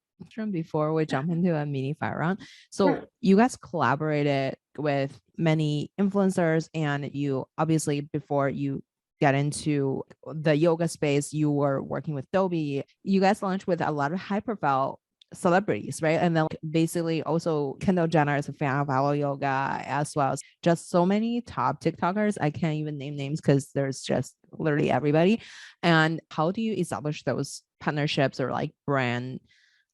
[SPEAKER 2] Before we jump into a mini fire round, so you guys collaborated with many influencers, and you obviously, before you get into the yoga space, you were working with Dolby. You guys launched with a lot of high profile celebrities, right? And then basically also Kendall Jenner is a fan of Alo Yoga, as well as just so many top TikTokers. I can't even name names because there's just literally everybody. And how do you establish those partnerships or like brand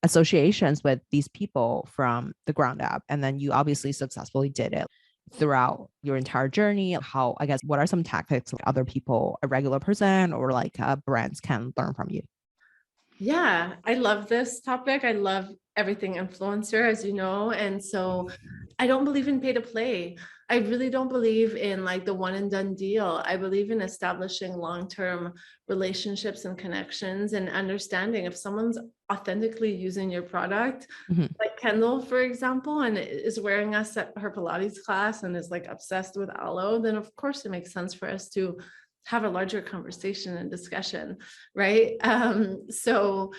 [SPEAKER 2] associations with these people from the ground up? And then you obviously successfully did it throughout your entire journey. How, I guess, what are some tactics other people, a regular person or like brands can learn from you?
[SPEAKER 1] Yeah, I love this topic. I love everything influencer, as you know. And so I don't believe in pay to play. I really don't believe in like the one and done deal. I believe in establishing long-term relationships and connections and understanding if someone's authentically using your product, like Kendall, for example, and is wearing us at her Pilates class and is like obsessed with Alo, then of course it makes sense for us to have a larger conversation and discussion, right? So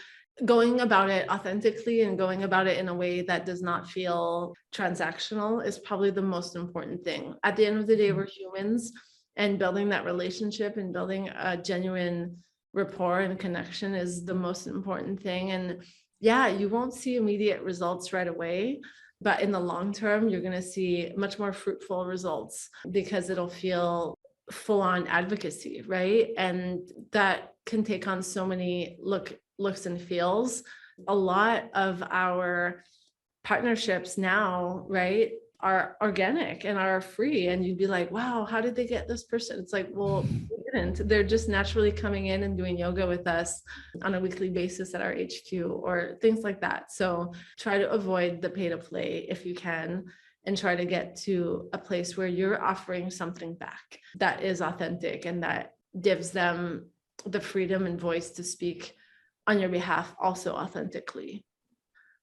[SPEAKER 1] going about it authentically and going about it in a way that does not feel transactional is probably the most important thing. At the end of the day, we're humans, and building that relationship and building a genuine rapport and connection is the most important thing. And yeah, you won't see immediate results right away, but in the long term, you're going to see much more fruitful results because it'll feel full-on advocacy, right? And that can take on so many looks and feels. A lot of our partnerships now, right, are organic and are free, and you'd be like, wow, how did they get this person? It's like, well, they didn't. They're just naturally coming in and doing yoga with us on a weekly basis at our HQ or things like that. So try to avoid the pay to play if you can, and try to get to a place where you're offering something back that is authentic and that gives them the freedom and voice to speak on your behalf also authentically.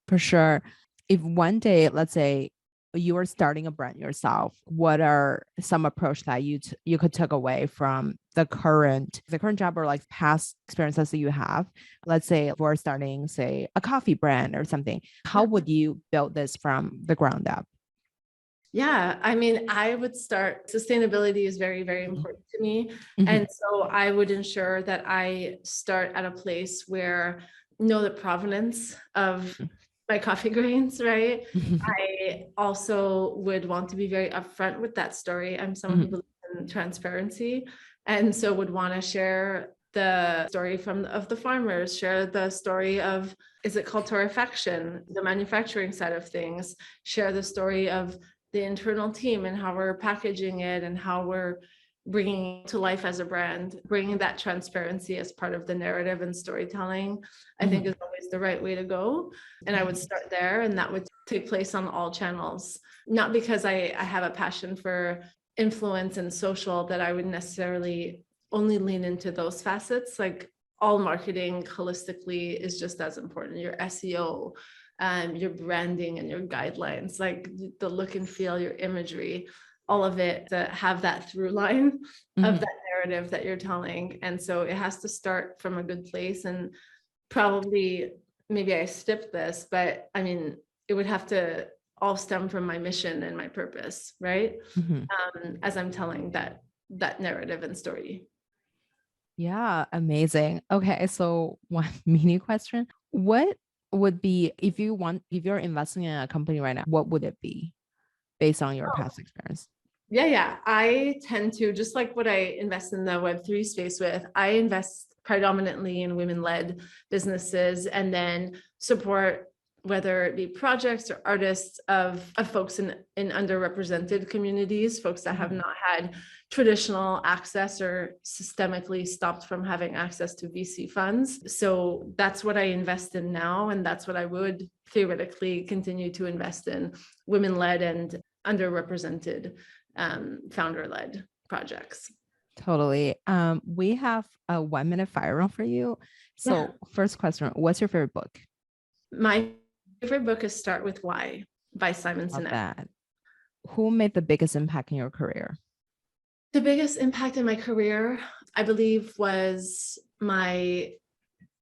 [SPEAKER 2] For sure. If one day, let's say you are starting a brand yourself, what are some approach that you could take away from the current job or like past experiences that you have? Let's say we're starting, say, a coffee brand or something. How would you build this from the ground up?
[SPEAKER 1] Yeah, I mean, I would start, sustainability is very, very
[SPEAKER 2] Mhm.
[SPEAKER 1] important to me.
[SPEAKER 2] Mhm.
[SPEAKER 1] And so I would ensure that I start at a place where know the provenance of my coffee grains, right?
[SPEAKER 2] Mhm.
[SPEAKER 1] I also would want to be very upfront with that story. I'm someone who
[SPEAKER 2] Mhm.
[SPEAKER 1] believes in transparency, and so would want to share the story from of the farmers, share the story of, is it called torrefaction, the manufacturing side of things, share the story of the internal team and how we're packaging it and how we're bringing it to life as a brand, bringing that transparency as part of the narrative and storytelling, I think
[SPEAKER 2] Mhm.
[SPEAKER 1] is always the right way to go. And I would start there, and that would take place on all channels. Not because I have a passion for influence and social that I would necessarily only lean into those facets. Like all marketing holistically is just as important. Your SEO, your branding and your guidelines, like the look and feel, your imagery, all of it to have that through line of
[SPEAKER 2] Mhm.
[SPEAKER 1] that narrative that you're telling. And so it has to start from a good place. And probably, maybe I skipped this, but I mean, it would have to all stem from my mission and my purpose, right?
[SPEAKER 2] Mhm.
[SPEAKER 1] As I'm telling that narrative and story.
[SPEAKER 2] Yeah, amazing. Okay, so one mini question. What would be if you're investing in a company right now, what would it be based on your past experience?
[SPEAKER 1] Yeah, yeah. I tend to, just like what I invest in the Web3 space with, I invest predominantly in women-led businesses and then support whether it be projects or artists of folks in underrepresented communities, folks that have
[SPEAKER 2] Mhm.
[SPEAKER 1] not had traditional access or systemically stopped from having access to VC funds. So that's what I invest in now, and that's what I would theoretically continue to invest in, women-led and underrepresented founder-led projects.
[SPEAKER 2] Totally. We have a 1 minute fire round for you.
[SPEAKER 1] Yeah.
[SPEAKER 2] So first question, what's your favorite book?
[SPEAKER 1] My favorite book is Start With Why by Simon
[SPEAKER 2] Love
[SPEAKER 1] Sinek.
[SPEAKER 2] that. Who made the biggest impact in your career?
[SPEAKER 1] The biggest impact in my career, I believe, was my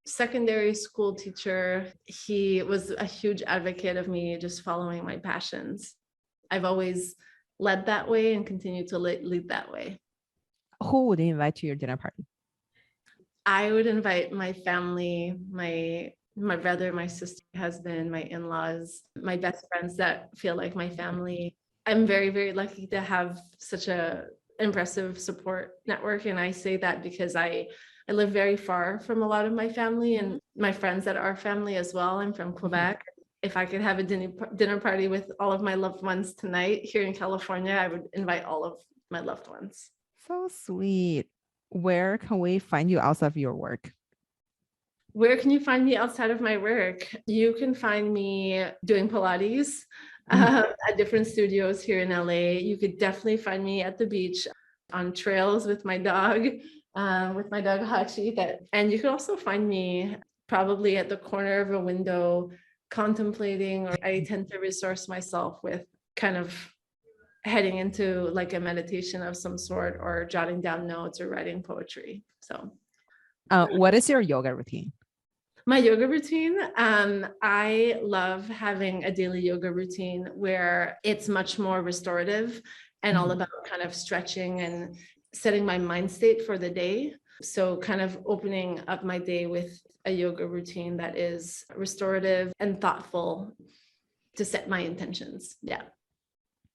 [SPEAKER 1] secondary school teacher. He was a huge advocate of me just following my passions. I've always led that way and continue to lead that way.
[SPEAKER 2] Who would you invite to your dinner party?
[SPEAKER 1] I would invite my family, my brother, my sister, my husband, my in-laws, my best friends that feel like my family. I'm very, very lucky to have such a impressive support network. And I say that because I live very far from a lot of my family and my friends that are family as well. I'm from
[SPEAKER 2] Mhm.
[SPEAKER 1] Quebec. If I could have a dinner party with all of my loved ones tonight here in California, I would invite all of my loved ones.
[SPEAKER 2] So sweet. Where can we find you outside of your work?
[SPEAKER 1] Where can you find me outside of my work? You can find me doing Pilates
[SPEAKER 2] Mhm.
[SPEAKER 1] at different studios here in LA. You could definitely find me at the beach on trails with my dog Hachi. And you can also find me probably at the corner of a window contemplating, or I tend to resource myself with kind of heading into like a meditation of some sort, or jotting down notes or writing poetry. So
[SPEAKER 2] What is your yoga routine?
[SPEAKER 1] my yoga routine, I love having a daily yoga routine where it's much more restorative and all
[SPEAKER 2] Mhm.
[SPEAKER 1] about kind of stretching and setting my mind state for the day. So, kind of opening up my day with a yoga routine that is restorative and thoughtful to set my intentions. Yeah.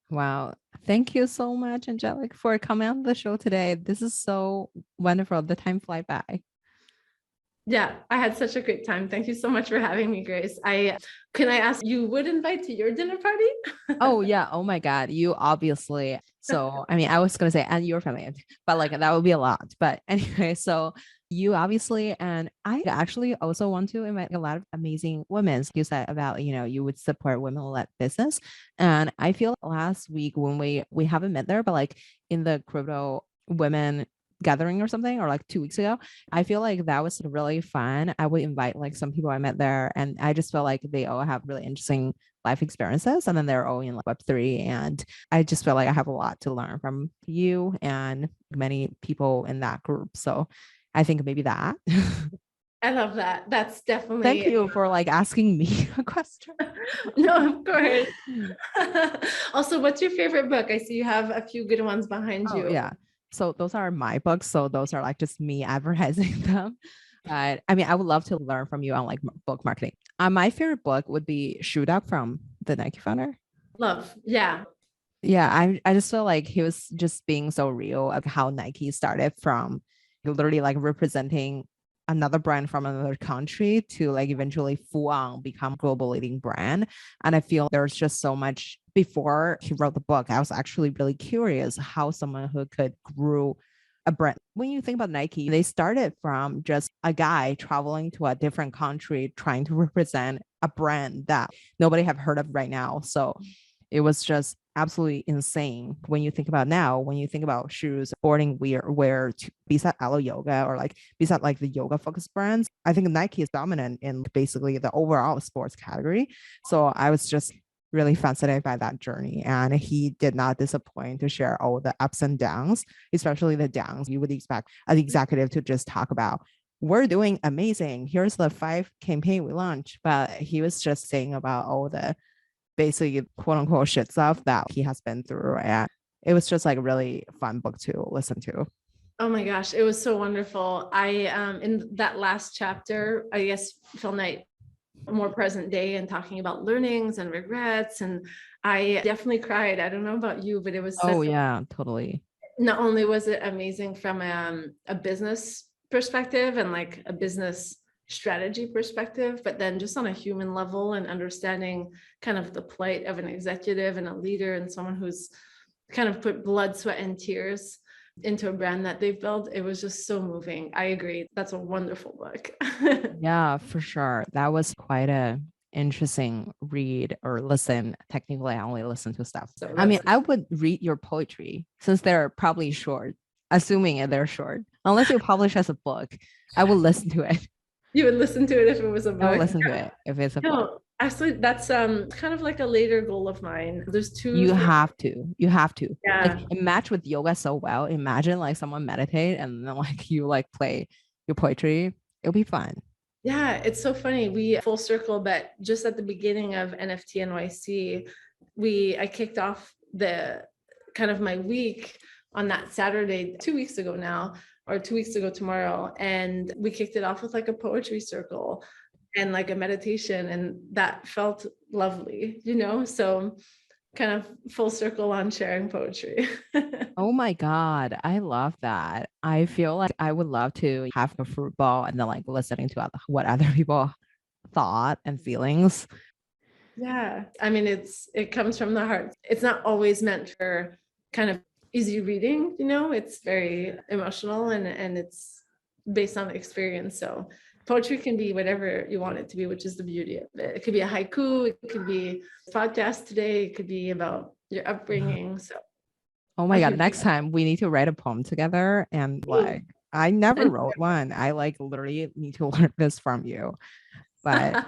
[SPEAKER 2] Wow. Thank you so much, Angelic, for coming on the show today. This is so wonderful. The time fly by.
[SPEAKER 1] Yeah, I had such a great time. Thank you so much for having me, Grace. Can I ask, you would invite to your dinner party?
[SPEAKER 2] Oh yeah. Oh my God. You obviously. So I mean, I was gonna say and your family, but like that would be a lot. But anyway, so you obviously, and I actually also want to invite a lot of amazing women. You said about, you would support women-led business. And I feel last week when we haven't met there, but like in the crypto women gathering or something, or like 2 weeks ago, I feel like that was really fun. I would invite like some people I met there, and I just feel like they all have really interesting life experiences, and then they're all in like Web3. And I just feel like I have a lot to learn from you and many people in that group. So I think maybe that.
[SPEAKER 1] I love that. That's
[SPEAKER 2] Thank
[SPEAKER 1] definitely
[SPEAKER 2] you for like asking me a question.
[SPEAKER 1] no, of course. Also, what's your favorite book? I see you have a few good ones behind
[SPEAKER 2] Oh
[SPEAKER 1] you.
[SPEAKER 2] yeah. So those are my books. So those are like just me advertising them. But I mean, I would love to learn from you on like book marketing. My favorite book would be Shoe Dog from the Nike founder.
[SPEAKER 1] Love. Yeah.
[SPEAKER 2] Yeah, I just feel like he was just being so real of how Nike started from literally like representing another brand from another country to like eventually full on become global leading brand. And I feel there's just so much before he wrote the book. I was actually really curious how someone who could grow a brand. When you think about Nike, they started from just a guy traveling to a different country trying to represent a brand that nobody have heard of right now. So it was just absolutely insane when you think about now, when you think about shoes, sporting wear to beside Alo Yoga or like beside like the yoga focused brands. I think Nike is dominant in basically the overall sports category. So I was just really fascinated by that journey. And he did not disappoint to share all the ups and downs, especially the downs you would expect an executive to just talk about. We're doing amazing. Here's the 5 campaign we launched. But he was just saying about all the basically quote unquote shit stuff that he has been through. And it was just like a really fun book to listen to.
[SPEAKER 1] Oh my gosh, it was so wonderful. I in that last chapter, I guess Phil Knight more present day and talking about learnings and regrets. And I definitely cried. I don't know about you, but it was such,
[SPEAKER 2] Oh yeah, totally.
[SPEAKER 1] not only was it amazing from a business perspective and like a business strategy perspective, but then just on a human level and understanding kind of the plight of an executive and a leader and someone who's kind of put blood, sweat, and tears into a brand that they've built. It was just so moving. I agree. That's a wonderful book.
[SPEAKER 2] Yeah, for sure. That was quite a interesting read or listen. Technically, I only listen to stuff.
[SPEAKER 1] So
[SPEAKER 2] I mean,
[SPEAKER 1] that's
[SPEAKER 2] I would read your poetry since they're probably short, assuming they're short. Unless you publish as a book, I will listen to it.
[SPEAKER 1] you would listen to it if it was a
[SPEAKER 2] I will
[SPEAKER 1] book.
[SPEAKER 2] listen to it if it's a book.
[SPEAKER 1] No, actually, that's kind of like a later goal of mine. There's two
[SPEAKER 2] You
[SPEAKER 1] things.
[SPEAKER 2] have to. You have to. Like
[SPEAKER 1] Yeah.
[SPEAKER 2] it match with yoga so well. Imagine like someone meditate and then like you like play your poetry. It'll be fun.
[SPEAKER 1] Yeah, it's so funny. We full circle, but just at the beginning of NFT NYC, I kicked off the kind of my week on that Saturday 2 weeks ago now, or 2 weeks ago tomorrow. And we kicked it off with like a poetry circle and like a meditation. And that felt lovely, So kind of full circle on sharing poetry.
[SPEAKER 2] Oh my God. I love that. I feel like I would love to have a fruit ball and then like listening to what other people thought and feelings.
[SPEAKER 1] Yeah, I mean, it comes from the heart. It's not always meant for kind of easy reading, it's very emotional and it's based on experience. So poetry can be whatever you want it to be, which is the beauty of it. It could be a haiku, it could be a podcast today, it could be about your upbringing. So
[SPEAKER 2] Oh my God. Next time we need to write a poem together. And like, I never wrote one. I like literally need to learn this from you. But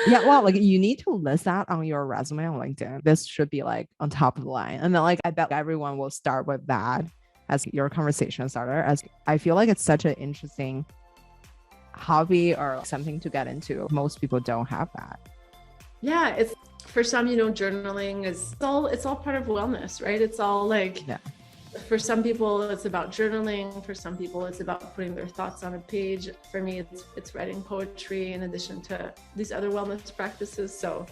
[SPEAKER 2] yeah, well, like you need to list that on your resume on LinkedIn. This should be like on top of the line. And then like I bet everyone will start with that as your conversation starter. As I feel like it's such an interesting hobby or something to get into. Most people don't have that.
[SPEAKER 1] Yeah, it's for some, journaling is it's all part of wellness, right? It's all like,
[SPEAKER 2] Yeah.
[SPEAKER 1] For some people it's about journaling, for some people it's about putting their thoughts on a page. For me, it's writing poetry in addition to these other wellness practices. So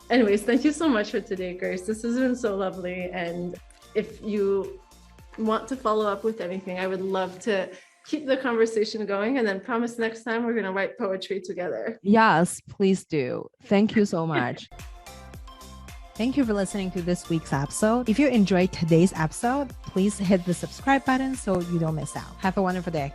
[SPEAKER 1] anyways, thank you so much for today, Grace. This has been so lovely. And if you want to follow up with anything, I would love to keep the conversation going, and then promise next time we're going to write poetry together.
[SPEAKER 2] Yes, please do. Thank you so much. Thank you for listening to this week's episode. If you enjoyed today's episode, please hit the subscribe button so you don't miss out. Have a wonderful day.